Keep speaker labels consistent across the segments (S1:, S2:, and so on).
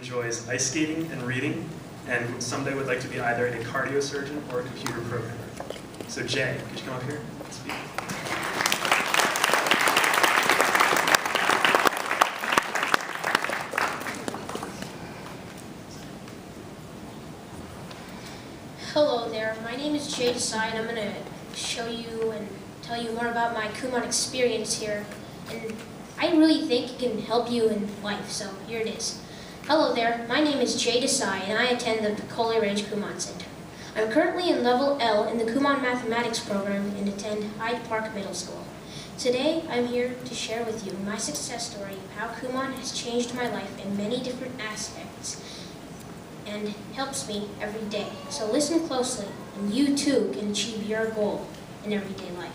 S1: enjoys ice skating and reading, and someday would like to be either a cardio surgeon or a computer programmer. So Jay, could you come up here and speak?
S2: Hello there, my name is Jay Desai, and I'm going to show you and tell you more about my Kumon experience here. And I really think it can help you in life, so here it is. Hello there, my name is Jay Desai, and I attend the Peccole Range Kumon Center. I'm currently in Level L in the Kumon Mathematics program and attend Hyde Park Middle School. Today, I'm here to share with you my success story of how Kumon has changed my life in many different aspects and helps me every day. So listen closely, and you too can achieve your goal in everyday life.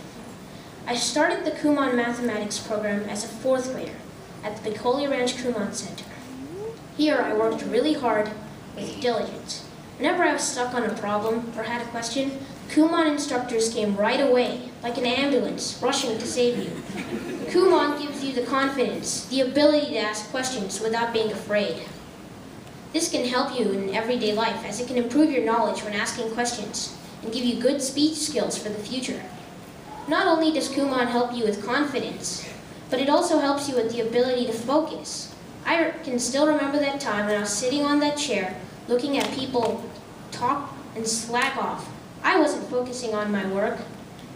S2: I started the Kumon Mathematics program as a 4th grader at the Peccole Ranch Kumon Center. Here I worked really hard with diligence. Whenever I was stuck on a problem or had a question, Kumon instructors came right away, like an ambulance rushing to save you. Kumon gives you the confidence, the ability to ask questions without being afraid. This can help you in everyday life, as it can improve your knowledge when asking questions and give you good speech skills for the future. Not only does Kumon help you with confidence, but it also helps you with the ability to focus. I can still remember that time when I was sitting on that chair, looking at people talk and slack off. I wasn't focusing on my work.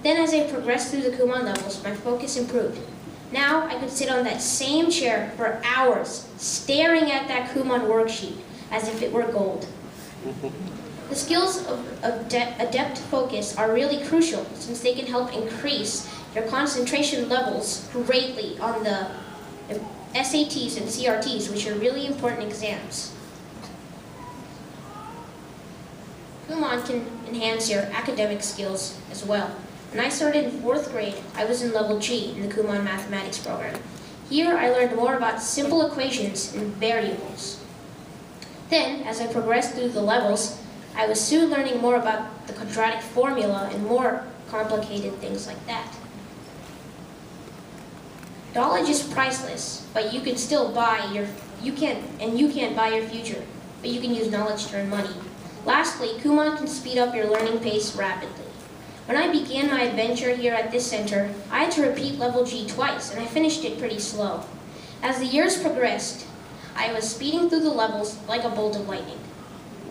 S2: Then as I progressed through the Kumon levels, my focus improved. Now I could sit on that same chair for hours, staring at that Kumon worksheet as if it were gold. The skills of adept focus are really crucial, since they can help increase your concentration levels greatly on the SATs and CRTs, which are really important exams. Kumon can enhance your academic skills as well. When I started in 4th grade, I was in Level G in the Kumon Mathematics program. Here I learned more about simple equations and variables. Then, as I progressed through the levels, I was soon learning more about the quadratic formula and more complicated things like that. Knowledge is priceless, but you can still you can't buy your future, but you can use knowledge to earn money. Lastly, Kumon can speed up your learning pace rapidly. When I began my adventure here at this center, I had to repeat Level G twice, and I finished it pretty slow. As the years progressed, I was speeding through the levels like a bolt of lightning.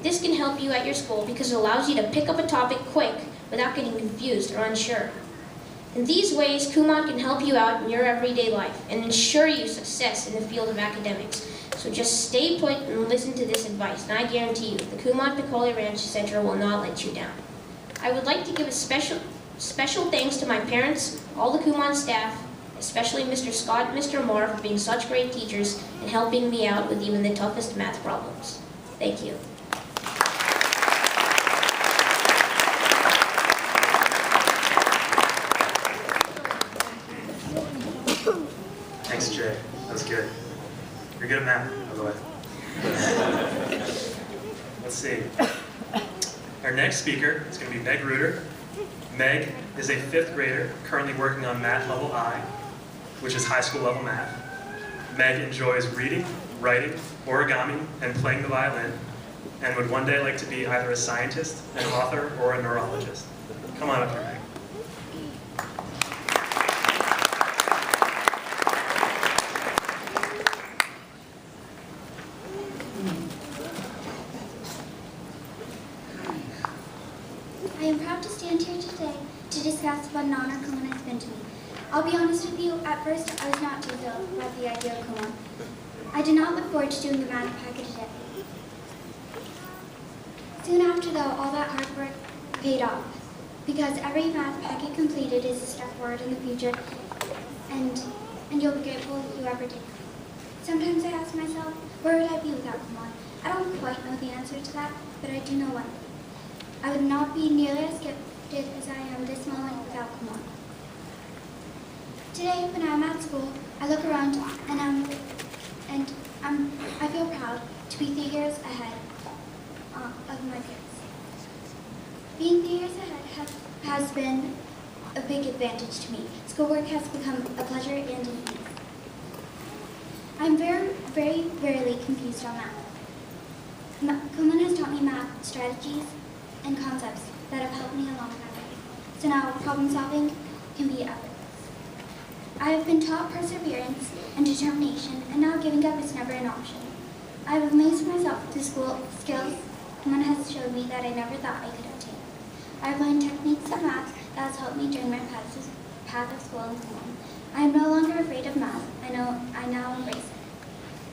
S2: This can help you at your school because it allows you to pick up a topic quick without getting confused or unsure. In these ways, Kumon can help you out in your everyday life and ensure you success in the field of academics. So just stay put and listen to this advice, and I guarantee you, the Kumon Peccole Ranch Center will not let you down. I would like to give a special thanks to my parents, all the Kumon staff, especially Mr. Scott and Mr. Moore for being such great teachers and helping me out with even the toughest math problems. Thank you.
S1: Thanks, Jay. That was good. You're good at math, by the way. Let's see. Our next speaker is going to be Meg Reuter. Meg is a 5th grader currently working on Math Level I, which is high school level math. Meg enjoys reading, writing, origami, and playing the violin, and would one day like to be either a scientist, an author, or a neurologist. Come on up here, Meg.
S3: I am proud to stand here today to discuss what an honor Kumon has been to me. I'll be honest with you, at first I was not too thrilled about the idea of Kumon. I did not look forward to doing the math packet today. Soon after though, all that hard work paid off, because every math packet completed is a step forward in the future, and you'll be grateful you ever did. Sometimes I ask myself, where would I be without Kumon? I don't quite know the answer to that, but I do know one thing. I would not be nearly as gifted as I am this moment without Kumon. Today, when I'm at school, I look around and I feel proud to be 3 years ahead of my peers. Being 3 years ahead has been a big advantage to me. Schoolwork has become a pleasure and an ease. I'm very rarely confused on math. Kumon has taught me math strategies and concepts that have helped me along my way. So now problem solving can be effortless. I have been taught perseverance and determination, and now giving up is never an option. I have amazed myself with the school skills Kumon has showed me that I never thought I could obtain. I have learned techniques of math that has helped me during my path of school in Kumon. I am no longer afraid of math. I now embrace it.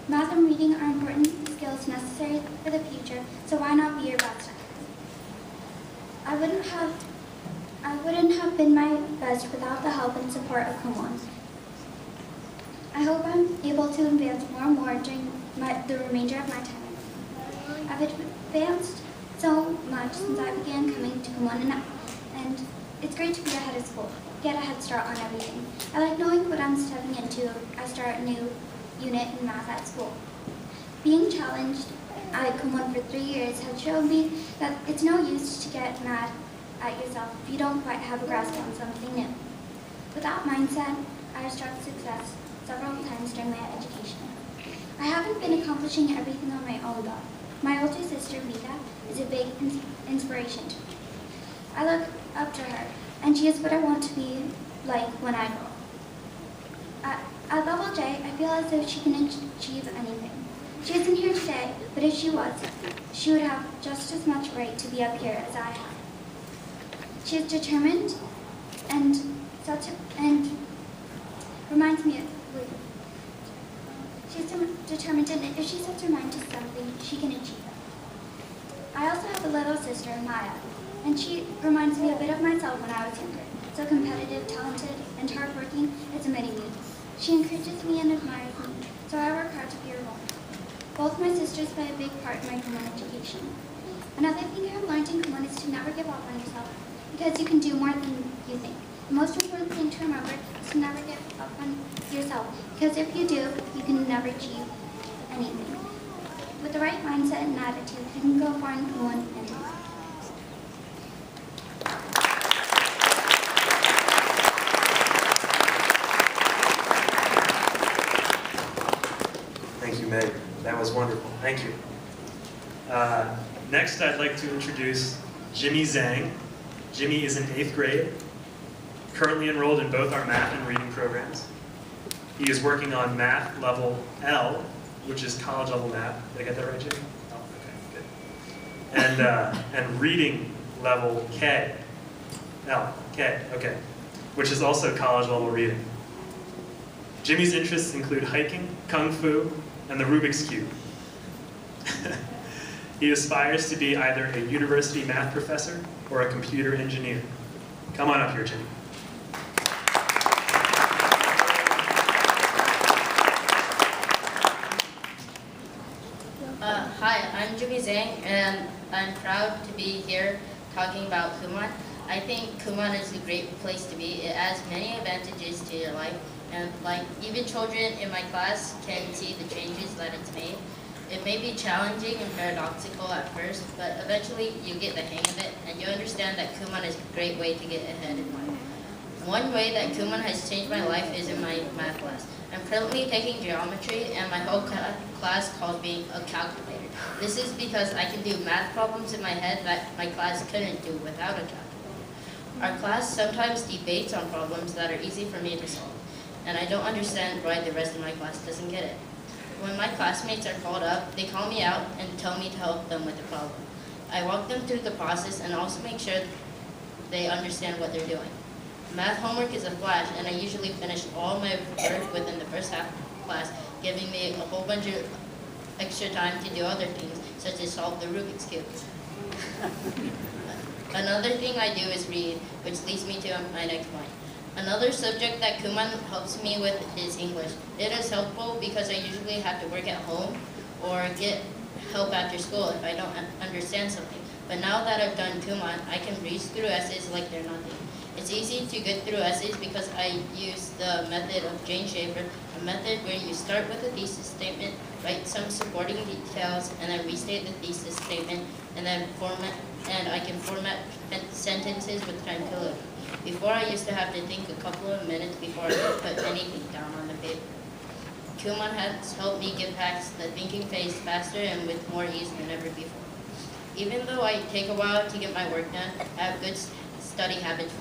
S3: Math and reading are important skills necessary for the future, so why not be your best at it? I wouldn't have been my best without the help and support of Kumon. I hope I'm able to advance more and more during the remainder of my time. I've advanced so much since I began coming to Kumon, and it's great to be ahead of school, get a head start on everything. I like knowing what I'm stepping into. I start a new unit in math at school. Being challenged at Kumon for 3 years has shown me that it's no use to get mad at yourself if you don't quite have a grasp on something new. With that mindset, I have struck success several times during my education. I haven't been accomplishing everything on my own though. My older sister, Mika, is a big inspiration to me. I look up to her, and she is what I want to be like when I grow up. At level J, I feel as though she can achieve anything. She isn't here today, but if she was, she would have just as much right to be up here as I have. She is determined and reminds me of she's determined, and if she sets her mind to something, she can achieve it. I also have a little sister, Maya, and she reminds me a bit of myself when I was younger. So competitive, talented, and hardworking as a mini me. She encourages me and admires me, so I work hard to be her role. Both my sisters play a big part in my Kumon education. Another thing I've learned in Kumon is to never give up on yourself, because you can do more than you think. The most important thing to remember is to never give up on yourself, because if you do, you can never achieve anything. With the right mindset and attitude, you can go far in Kumon and beyond.
S1: Thank you, Meg. That was wonderful. Thank you. Next, I'd like to introduce Jimmy Zhang. Jimmy is in 8th grade, currently enrolled in both our math and reading programs. He is working on math level L, which is college level math. Did I get that right, Jimmy? Oh, okay, good. And reading level K, okay, which is also college level reading. Jimmy's interests include hiking, kung fu, and the Rubik's Cube. He aspires to be either a university math professor or a computer engineer. Come on up here, Jimmy.
S4: Hi, I'm Jimmy Zhang, and I'm proud to be here talking about Kumon. I think Kumon is a great place to be. It adds many advantages to your life, and even children in my class can see the changes that it's made. It may be challenging and paradoxical at first, but eventually you get the hang of it, and you understand that Kumon is a great way to get ahead in life. One way that Kumon has changed my life is in my math class. I'm currently taking geometry, and my whole class calls me a calculator. This is because I can do math problems in my head that my class couldn't do without a calculator. Our class sometimes debates on problems that are easy for me to solve, and I don't understand why the rest of my class doesn't get it. When my classmates are called up, they call me out and tell me to help them with the problem. I walk them through the process and also make sure they understand what they're doing. Math homework is a flash, and I usually finish all my work within the first half of class, giving me a whole bunch of extra time to do other things, such as solve the Rubik's Cube. Another thing I do is read, which leads me to my next point. Another subject that Kumon helps me with is English. It is helpful because I usually have to work at home or get help after school if I don't understand something. But now that I've done Kumon, I can breeze through essays like they're nothing. It's easy to get through essays because I use the method of Jane Schaefer, a method where you start with a thesis statement, write some supporting details, and then restate the thesis statement, and I can format sentences with tranquility. Before, I used to have to think a couple of minutes before I could put anything down on the paper. Kumon has helped me get past the thinking phase faster and with more ease than ever before. Even though I take a while to get my work done, I have good study habits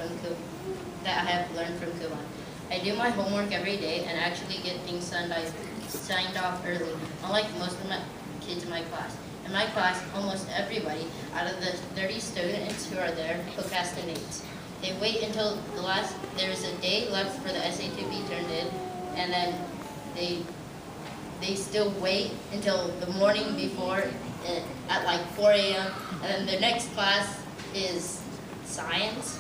S4: that I have learned from Kumon. I do my homework every day and actually get things signed off early, unlike most of my kids in my class. In my class, almost everybody out of the 30 students who are there procrastinates. They wait until there's a day left for the essay to be turned in, and then they still wait until the morning before at like 4 a.m. and then their next class is science.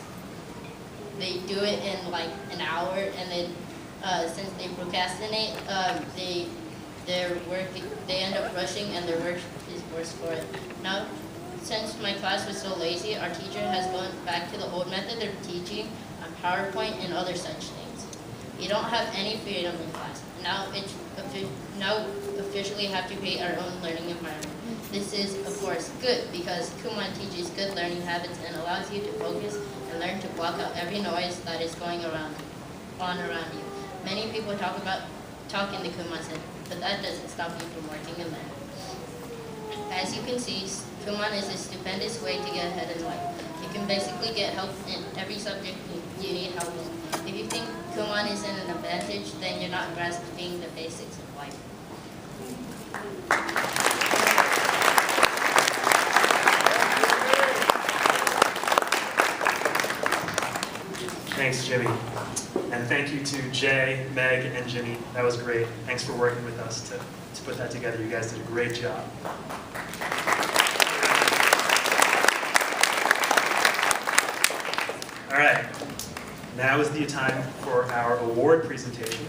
S4: They do it in like an hour, and then since they procrastinate, they end up rushing, and their work is worse for it. Now, since my class was so lazy, our teacher has gone back to the old method of teaching on PowerPoint and other such things. You don't have any freedom in class. Now officially have to create our own learning environment. This is, of course, good because Kumon teaches good learning habits and allows you to focus and learn to block out every noise that is going around you. Many people talk in the Kumon Center, but that doesn't stop you from working and learning. As you can see, Kumon is a stupendous way to get ahead in life. You can basically get help in every subject you need help in. If you think Kumon isn't an advantage, then you're not grasping the basics of life.
S1: Thanks, Jimmy. And thank you to Jay, Meg, and Jimmy. That was great. Thanks for working with us to put that together. You guys did a great job. All right, now is the time for our award presentation.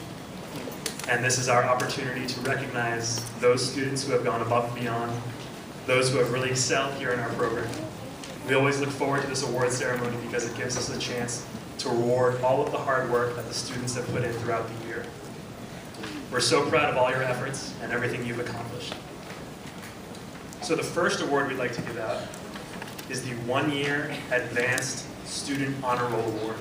S1: And this is our opportunity to recognize those students who have gone above and beyond, those who have really excelled here in our program. We always look forward to this award ceremony because it gives us a chance to reward all of the hard work that the students have put in throughout the year. We're so proud of all your efforts and everything you've accomplished. So the first award we'd like to give out is the 1-year Advanced Student Honor Roll Award.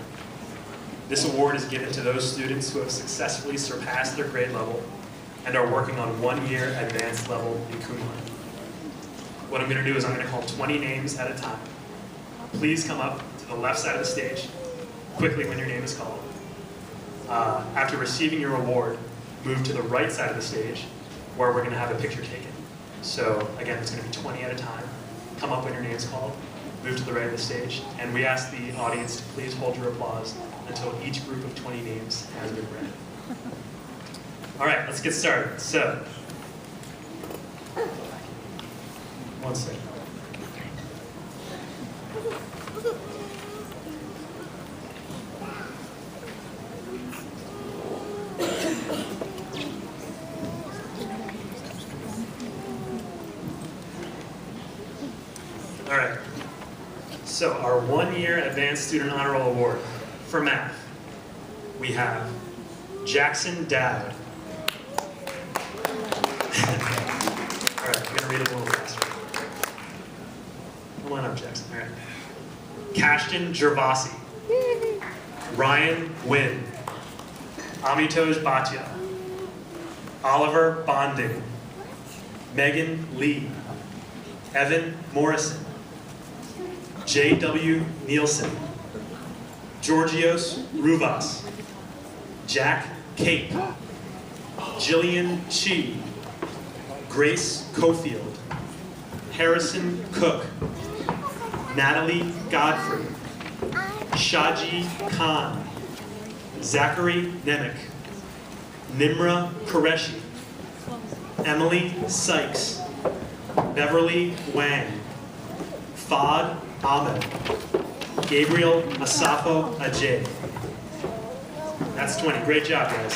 S1: This award is given to those students who have successfully surpassed their grade level and are working on 1-year advanced level in Kumon. What I'm going to do is I'm going to call 20 names at a time. Please come up to the left side of the stage quickly when your name is called. After receiving your award, move to the right side of the stage where we're going to have a picture taken. So again, it's going to be 20 at a time. Come up when your name is called, move to the right of the stage, and we ask the audience to please hold your applause until each group of 20 names has been read. All right, let's get started. So, one second. All right, so our 1-year Advanced Student Honor Roll Award for math, we have Jackson Dowd. All right, I'm gonna read it a little faster. Come on up, Jackson, all right. Kashtan Gervasi, Ryan Wynn, Amitoj Bhatia, Oliver Bonding, Megan Lee, Evan Morrison, J.W. Nielsen, Georgios Ruvas, Jack Cape, Jillian Chi, Grace Cofield, Harrison Cook, Natalie Godfrey, Shaji Khan, Zachary Nemec, Nimra Qureshi, Emily Sykes, Beverly Wang, Fad Ahmed, Gabriel Asafo Ajay. That's 20. Great job, guys.